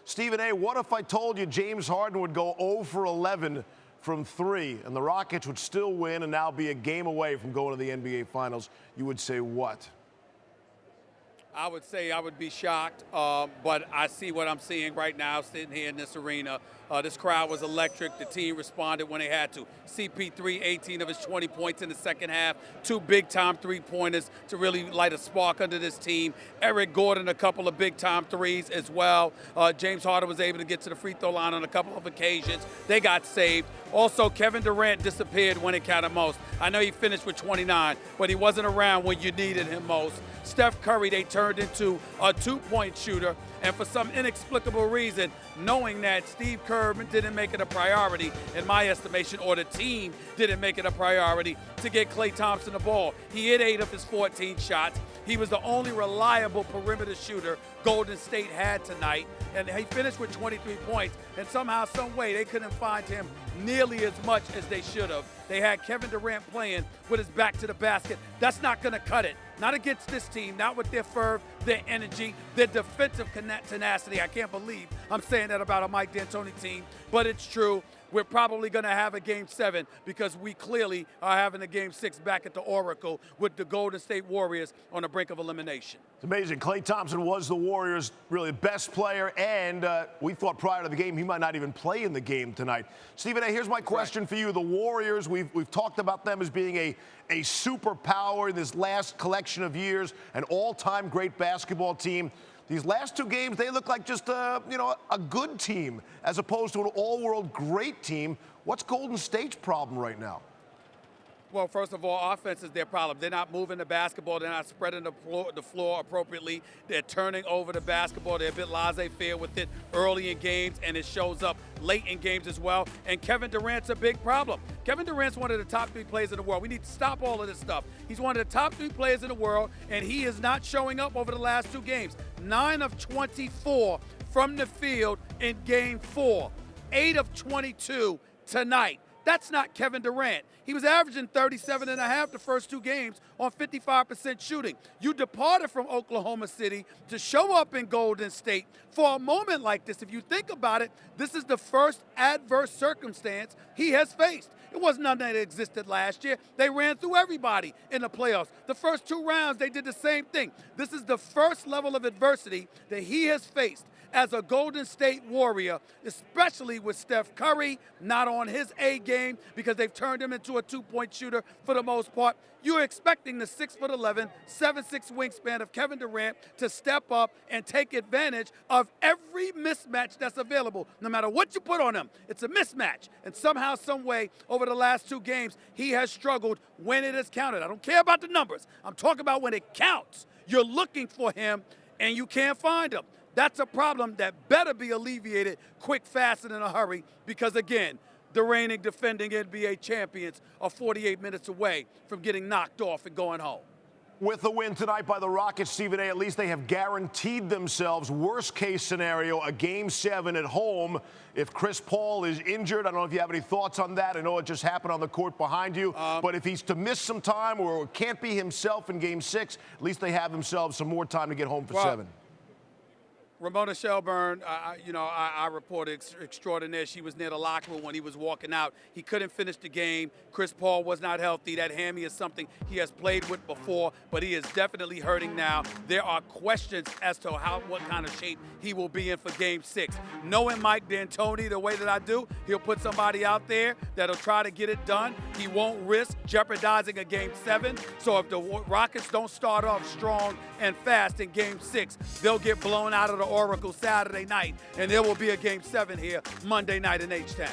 Stephen A., what if I told you James Harden would go 0 for 11 from 3 and the Rockets would still win and now be a game away from going to the NBA Finals? You would say what? I would say I would be shocked, but I see what I'm seeing right now sitting here in this arena. This crowd was electric. The team responded when they had to. CP3, 18 of his 20 points in the second half, 2 big-time three-pointers to really light a spark under this team. Eric Gordon, a couple of big-time threes as well. James Harden was able to get to the free throw line on a couple of occasions. They got saved. Also, Kevin Durant disappeared when it counted most. I know he finished with 29, but he wasn't around when you needed him most. Steph Curry, they turned into a 2-point shooter, and for some inexplicable reason, knowing that Steve Kerr didn't make it a priority, in my estimation, or the team didn't make it a priority to get Klay Thompson the ball. He hit 8 of his 14 shots. He was the only reliable perimeter shooter Golden State had tonight, and he finished with 23 points, and somehow, some way, they couldn't find him nearly as much as they should have. They had Kevin Durant playing with his back to the basket. That's not going to cut it. Not against this team, not with their fervor, their energy, their defensive tenacity. I can't believe I'm saying that about a Mike D'Antoni team, but it's true. We're probably going to have a Game 7 because we clearly are having a Game 6 back at the Oracle with the Golden State Warriors on the brink of elimination. It's amazing. Klay Thompson was the Warriors' really best player, and we thought prior to the game he might not even play in the game tonight. Stephen A., here's my question for you. The Warriors, we've talked about them as being a superpower in this last collection of years, an all-time great basketball team. These last 2 games, they look like just a good team as opposed to an all-world great team. What's Golden State's problem right now? Well, first of all, offense is their problem. They're not moving the basketball. They're not spreading the floor appropriately. They're turning over the basketball. They're a bit laissez-faire with it early in games, and it shows up late in games as well. And Kevin Durant's a big problem. Kevin Durant's one of the top 3 players in the world. We need to stop all of this stuff. He's one of the top 3 players in the world, and he is not showing up over the last 2 games. 9 of 24 from the field in Game 4. 8 of 22 tonight. That's not Kevin Durant. He was averaging 37.5 the first 2 games on 55% shooting. You departed from Oklahoma City to show up in Golden State for a moment like this. If you think about it, this is the first adverse circumstance he has faced. It was none that existed last year. They ran through everybody in the playoffs. The first 2 rounds, they did the same thing. This is the first level of adversity that he has faced as a Golden State Warrior, especially with Steph Curry not on his A game because they've turned him into a 2-point shooter for the most part. You're expecting the 6'11", 7'6" wingspan of Kevin Durant to step up and take advantage of every mismatch that's available. No matter what you put on him, it's a mismatch. And somehow, some way, over the last 2 games, he has struggled when it has counted. I don't care about the numbers. I'm talking about when it counts. You're looking for him, and you can't find him. That's a problem that better be alleviated quick, fast, and in a hurry because, again, the reigning defending NBA champions are 48 minutes away from getting knocked off and going home. With the win tonight by the Rockets, Stephen A., at least they have guaranteed themselves, worst-case scenario, a Game 7 at home. If Chris Paul is injured, I don't know if you have any thoughts on that. I know it just happened on the court behind you. But if he's to miss some time or can't be himself in Game 6, at least they have themselves some more time to get home for 7. Ramona Shelburne, I reported extraordinaire. She was near the locker room when he was walking out. He couldn't finish the game. Chris Paul was not healthy. That hammy is something he has played with before, but he is definitely hurting now. There are questions as to what kind of shape he will be in for Game 6. Knowing Mike D'Antoni the way that I do, he'll put somebody out there that'll try to get it done. He won't risk jeopardizing a Game 7. So if the Rockets don't start off strong and fast in Game 6, they'll get blown out of the Oracle Saturday night, and there will be a Game 7 here Monday night in H-Town.